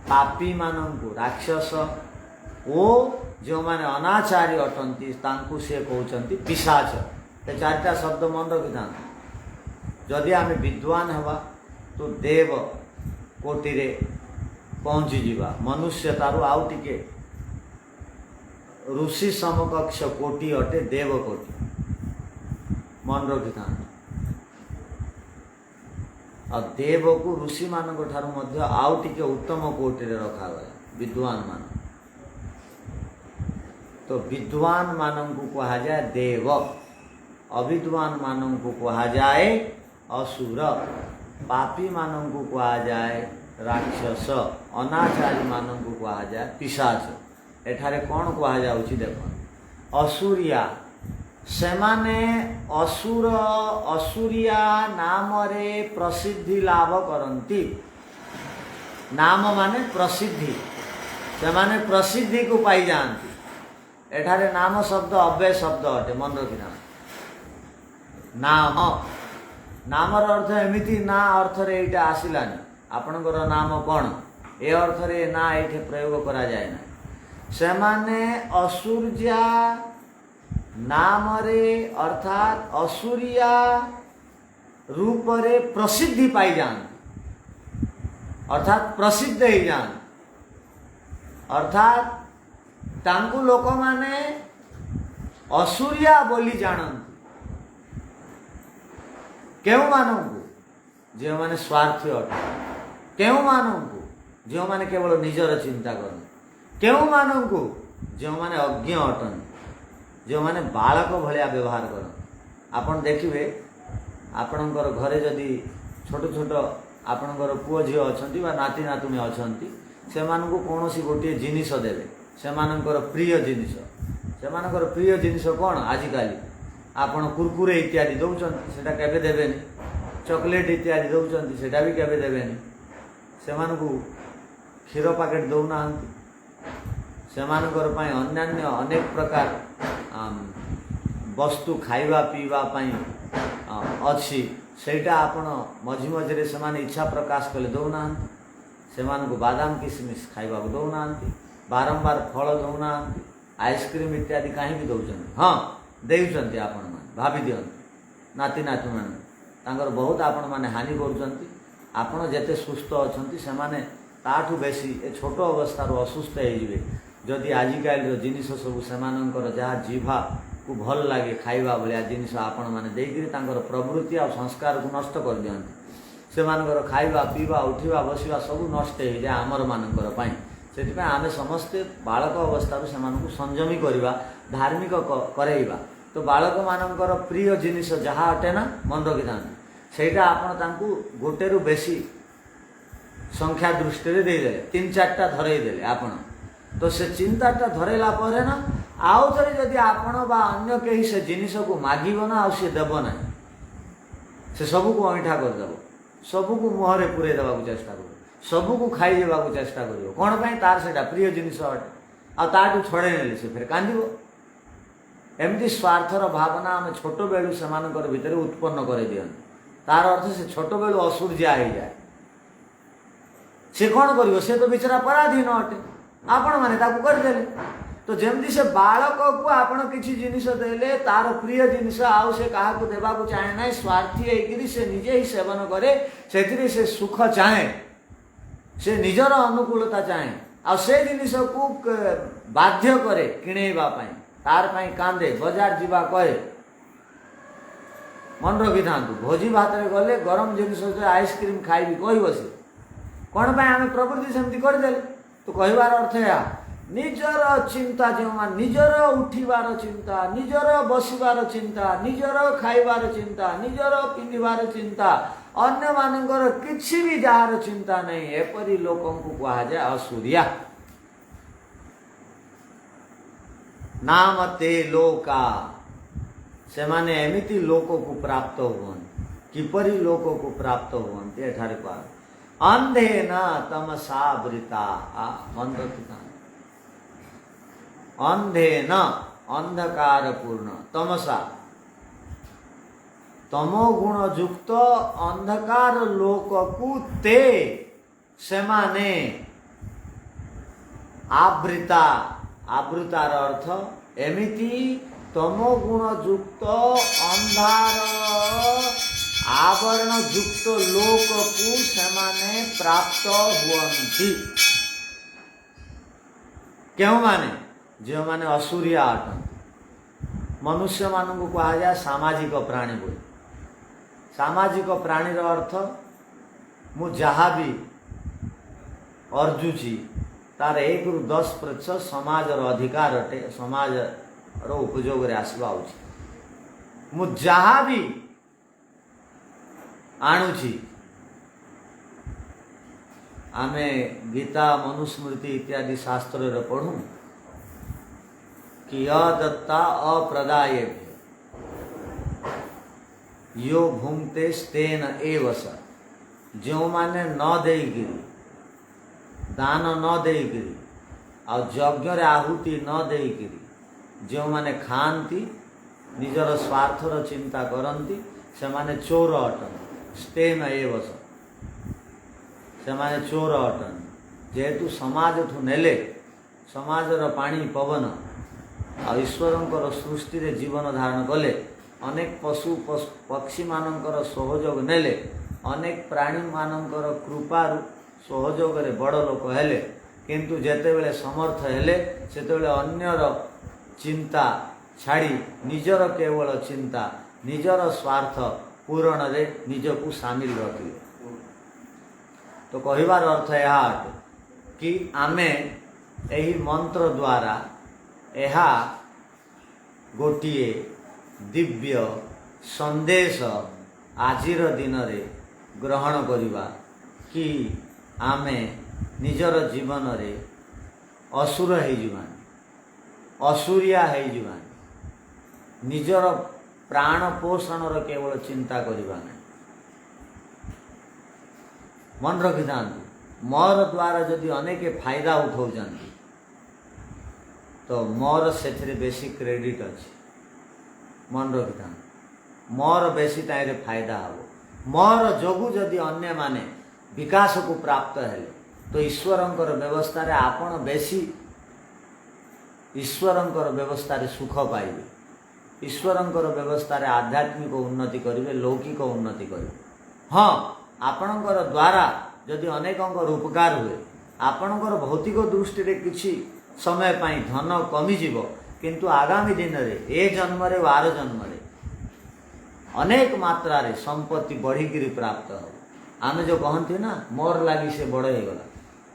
पापी मानंकु राक्षस, ओ जो माने अनाचारी अटंती तांकु से कहउछन्ति पिशाच। ते चारिटा शब्द मन रखिथा। जदि आमे विद्वान हवा तो देव कोटि रे पहुँची जीवा, मनुष्य तारु आउ टिके ऋषि समकक्ष कोटि अटे देव कोटि मन रखि था। और देव को ऋषि मान ठारू आउ टिके उत्तम कोटि रे रखा गया विद्वान मान। तो विद्वान मानन को कहा जाए देव, अविद्वान मानन को कहा जाए असुर, पापी मानन को कहा जाए राक्षस, अनाचारी मानन को कहा जाए पिशाच। एठारे कौन कहा जाउछि देखो असुरिया सेमाने असुर असुरिया नाम रे प्रसिद्धि लाभ करंती। नाम माने प्रसिद्धि, सेमाने प्रसिद्धि को पाई जानती। एठारे नाम शब्द अव्यय शब्द अटे मन रखिना। नाम नामर अर्थ एमिति ना अर्थ रे एटा आसिलानी आपनकर नाम कौन ए अर्थ रे ना एठे प्रयोग करा जाए ना। सेमाने असुरजा नाम रे अर्थात असुरिया रूप रे प्रसिद्धि पाई जान, अर्थात प्रसिद्ध ही जान, अर्थात तांकु लोक माने असुरिया बोली जानती। केउ मानंकु जो माने स्वार्थी अट, केउ मानंकु जो माने केवल निजर चिंता कर, केउ मानंकु जो माने अज्ञ अटन, जो माने बालक भलिया व्यवहार कर। आपन देखिबे आपणकर घरे जदि छोट छोट आपणकर पुओ झियो अछंती बा नाती नातुणी अछंती, सेमानकु कोनोसी गोटे जिनिस देबे, सेमानकर प्रिय जिनिस। सेमानकर प्रिय जिनिस कोन आजिकाली आपण कुरकुरे इत्यादि दौरान सेटा केबे देबेनी, चॉकलेट इत्यादि दौरान सेटा भी केबे देबेनी। सेमानकु क्षीर पैकेट दौना सेमानकर पई अन्यान्य अनेक प्रकार वस्तु खाइबा पीवा पई अच्छी सेटा आपण मझी मझे से इच्छा प्रकाश कले दौना से बादाम किसमिश खाइबा दौना बारंबार फल दौना आइसक्रीम इत्यादि कहीं दौरान हाँ देउछंती आपण माने भाभी दियंती नाती नाती माने बहुत आपण माने हानि कर जेते सुस्थ अच्छा से ताठू बेसी ए छोट अवस्था असुस्थ हो जदि आजिकल जिनिस सब से जहाँ जीभा को भल लगे खाइबा भाया जिनिस आपण मैंने देकर प्रवृत्ति और संस्कार को नष्ट कर दियंती से खाइबा पीवा उठा बसवा सब नष्ट हो जाए आमर मानकर से आम समस्ते बालक अवस्था से संयमी करवा धार्मिक करवा तो बालक मानकर प्रिय जिनिस जहाँ अटे ना मन रखी था सेटा आपण गोटे रु बेसी संख्या दृष्टि देदेले 3-4टा धरईदेले आपण तो से चिंताटा धरैला परे ना आउ थे जदि आपण बा अन्य कहीं से जिनिस को मागिब ना आ देव ना से सबको अईठा करदेव सबको मुहरे पूरे देवा चेष्टा कर सबको खाई देवा चेष्टा कर कौन पाई तार से प्रिय जिनिस अटे आठू छड़े ने से फिर कांदिबो एमती स्वार्थर भावना आम छोट बेलू से भितर उत्पन्न कर दियंती तार अर्थ से छोट बेलू असुर्जा हो जाए से कौन कर से तो बेचारा पराधीन अटे आपण मैंने करदेले तो जमती से बालक को आपण किसी जिनिस देले तार प्रिय जिनिस आउ से क्या देवा चाहे ना स्वार्थी होकर से निजे ही सेवन करे से सुख चाहे से निजर अनुकूलता चाहे आ से जिनिस को बाध्य करे किणेबा तार पाई कांदे बजार जीवा कहे मन रखी था भोजी भात गले गरम जिनिस आइसक्रीम खाइबी कह बसी कौन पाई आम प्रवृत्ति सेमती करदेले तो कहबार अर्थ है निजर चिंता जो निजर उठिबार चिंता निजर बसबार चिंता निजर खाइबार चिंता निजर पिंधिबार चिंता अन्य मानकर किसी भी जार चिंता नहीं एपरी लोकों को कहा जाए असुरिया नाम ते लोका से माने एमिति लोकों को प्राप्त हुवन किपरि लोकों को प्राप्त हुवन एठारे कहा अंधे न तमसावृता मंत्र अंधे न अंधकार पूर्ण तमसा तमो गुण युक्त अंधकार लोककु ते सेमाने आवृता आवृतार अर्थ एमिति तमो गुण युक्त अंधार आवरण युक्त लोक को सेमाने प्राप्त हुवंती क्यों माने जो माने असुरिया अटंती मनुष्य मान को कहा जाए सामाजिक प्राणी बोली सामाजिक प्राणी अर्थ मु जहाँ भी अर्जुची तार 1 ରୁ 10% समाज अधिकार अटे समाज उपयोग रे आसवा उचित मु जहाँ भी आणुची आमे गीता मनुस्मृति इत्यादि शास्त्र पढ़ू कि अदत्ता अप्रदाय यो भुंगते स्तेन एव स जो माने न देगिरी दान न देगिरी और यज्ञ रे आहुति न देगिरी जो माने खाती निजर स्वार्थर चिंता करती से माने चोर अटन स्तेन एव स से माने चोर अटन जेहेतु समाज ठू नेले समाजर पानी पवन आ ईश्वरंकर सृष्टि रे जीवन धारण कले अनेक पशु पक्षी मानकर सहयोग नेले अनेक प्राणी मानकर कृपारु सहयोग रे बड़ लोक हेले किंतु जेतेबेले समर्थ हेले सेतेबेले अन्यर चिंता छाड़ी निजर केवल चिंता निजर स्वार्थ पूरण रे निजकु सामिल रखिले तो कहिबार अर्थ यह कि आमे एही मंत्र द्वारा एहा गोटिए दिव्य संदेश आजिर दिन रे ग्रहण करिबा कि आमे निजर जीवन रे असुर हे जीवन असुरिया हे जीवन निजर प्राण पोषण रो केवल चिंता करिबा नै मन रखि था मोर द्वारा जदि अनेक फायदा उठाउछन् तो मोर से बेसी क्रेडिट अच्छी मन रखिथा मोर बेसी ताइरे फायदा हम मोर जोगु जदि अन्य माने विकास को प्राप्त हेले तो ईश्वरंकर व्यवस्था रे आपण बेसी ईश्वरंकर व्यवस्था रे सुख पाइबे ईश्वरंकर व्यवस्था रे आध्यात्मिक उन्नति करिवे लौकिक उन्नति करिवे। हाँ आपणकर द्वारा जदि अनेकंकर उपकार हुए आपणकर भौतिक दृष्टि रे किछि समय पाई धन कमी जीवो किंतु आगामी दिन रे ए जन्म रे वार जन्म रे अनेक मात्रा रे संपत्ति बढ़िकी प्राप्त हो। आमे जो कहती ना मोर लगी से बड़ हो गला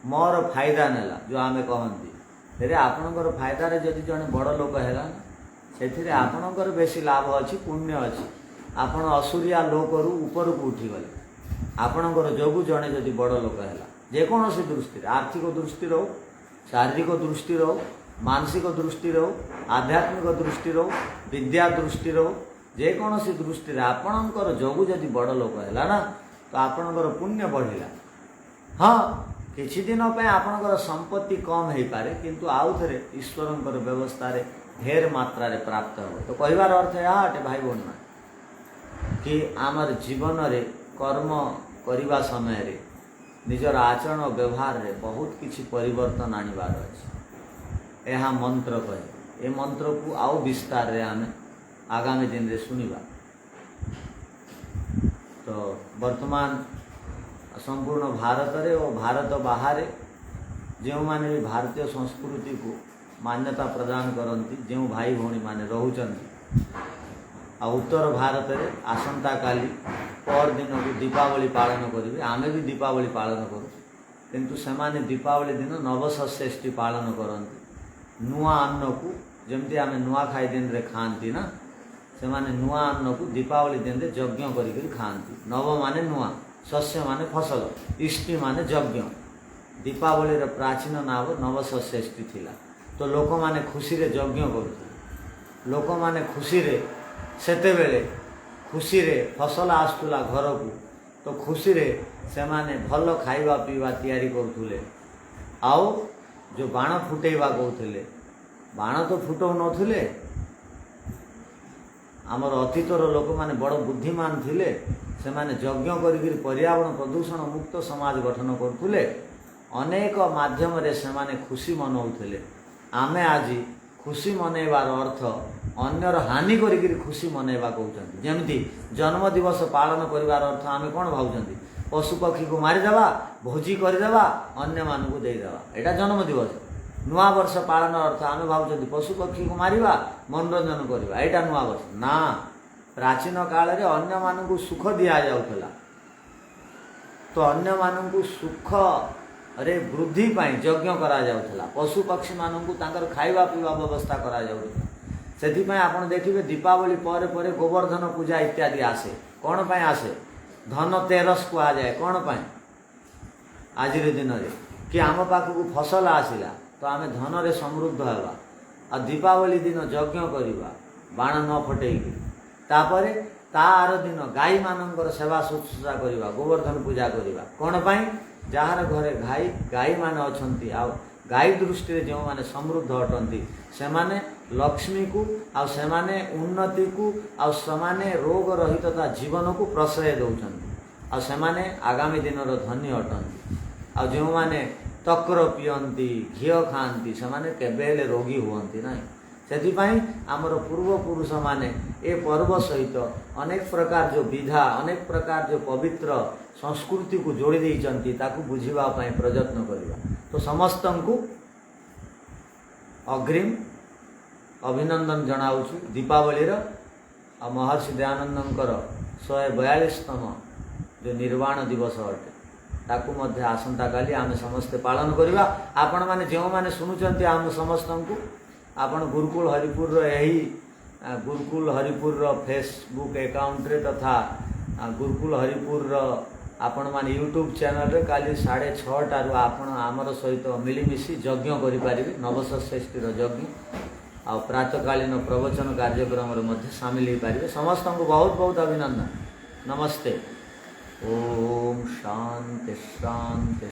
मोर फायदा नेला जो आमे कहती तेरे आपणकर फायदा रे जदि जने बड़ लोक हैला सेथिरे आपणकर बेसी लाभ अछि पुण्य अछि आपण असुरिया लोकरू ऊपर को उठी गले आपणकर जोगु जने जदि बड़ लोक हैला जे कोनोसी दृष्टि आर्थिक दृष्टि रो शारीरिक दृष्टि रो मानसिक दृष्टि रो आध्यात्मिक दृष्टि रो विद्या दृष्टि रो जे कोनोसी दृष्टि आपणकर जोगु जदि बड़ लोक हैला ना तो आपणकर पुण्य बढ़िला। हाँ किछि दिन पे आपणकर संपत्ति कम हो पारे किंतु आउ थे ईश्वरंकर व्यवस्था रे ढेर मात्रा रे प्राप्त हो। तो कहबार अर्थ या हटे भाई बहन कि आमर जीवन रे कर्म करिबा समय रे निजर आचरण व्यवहार रे बहुत किछि परिवर्तन आनिबार अछि एहा मंत्र कहे ए मंत्र को आउ विस्तार रे आमे आगामी दिन रे सुनिबा। तो वर्तमान संपूर्ण भारत रे और भारत बाहर जो माने भी भारतीय संस्कृति को मान्यता प्रदान करती जो भाई भौणी माने रहउचंती आ उत्तर भारत रे आसंता काली पर दिन को दीपावली पालन करेंगे आमे भी दीपावली पालन करूँ किंतु सेमाने दीपावली दिन नवषष्ठी पालन करती नुआ अन्न को जमती आमे नुआखाई दिन रे खाती ना से माने नुआ अन्न को दीपावली दिन रे यज्ञ करी खाती नव माने नुआ शस्य माने फसल इष्टि माने यज्ञ दीपावली रे प्राचीन नाम नवषष्ठी थिला। तो लोक माने खुशी रे यज्ञ करते लोक माने खुशी रे सेते बेले खुशी रे फसल आसुला घर को तो खुशी रे से माने भल खाइबा पीवा तैयारी करथुले आउ जो बाण फुटेबा कहते बाण तो फुटौ नथिले आमर अतीतर लोक माने बड़ बुद्धिमान थिले से माने यज्ञ करी पर्यावरण प्रदूषण मुक्त समाज गठन करथुले अनेक माध्यम रे से माने खुशी मनाउथले। आमे आज खुशी मनैबार अर्थ अन्यर हानि करी खुशी मनैबा कहते जमती जन्म दिवस पालन करिवार अर्थ आमे कौन भावुचंती पशु पक्षी को मारिदेवा भोजी करदेवा अन्य मानू को देदेवा एटा जन्म दिवस। नुआ वर्ष पालन अर्थ आमे भावुचंती पशु पक्षी को मारिबा मनोरंजन करवा एटा नुआ वर्ष ना प्राचीन काल रे अन्य मानू को सुख दिया जाउथला तो अन्य मानू को सुख अरे वृद्धि पाई यज्ञ करा जाउथला पशु पक्षी मानू को तांकर खाइबा पीवा व्यवस्था करा जाउथला से आपड़ देखिए दीपावली पर परे गोवर्धन पूजा इत्यादि आसे कौन पाई आसे धन तेरस कह जाए कौन पाई आज दिन रे कि आम पाख को फसल आसला तो आम धन रे समृद्ध होगा आ दीपावली दिन यज्ञ करवा बाण न फटेगी तापर तार दिन गाई मानकर सेवा शुश्रूषा करवा गोवर्धन पूजा करवा कौन पाई जार घरे गाई माने अछंती आ गाई दृष्टि जो माने समृद्ध अटंती से माने लक्ष्मी को आउ से माने उन्नति को आउ समाने रोग रहितता जीवन को प्रश्रय दौरान आ से माने आगामी दिन धनी अटंती आ जो माने तक्र पियंती घी खाती से माने केबेले रोगी हुअंती नहीं से आमर पूर्वपुरुष माने ए पर्व सहित अनेक प्रकार जो विधा अनेक प्रकार जो पवित्र संस्कृति को जोड़ी देइचंती ताकू बुझिबा पई प्रयत्न करबा। तो समस्त को अग्रिम अभिनंदन जनाऊँ दीपावली आ महर्षि दयानंदंकर 142तम जो निर्वाण दिवस अटे ताकू मध्य आसंता काली आम समस्ते पालन करवा। आपण माने जो माने सुनुचंती आम समस्त को आपण गुरुकुल हरिपुर यही गुरुकुल हरिपुर फेसबुक अकाउंट रे तथा गुरुकुल हरिपुर आपण माने यूट्यूब चैनल रे काली 6:30 आपण आमर सहित मिलमिशि यज्ञ करें नवषष्ठी यज्ञ आ प्रातकालीन प्रवचन कार्यक्रम मध्य सामिल हो पारे। समस्त को बहुत बहुत अभिनंदन। नमस्ते। ओम शांति शांति।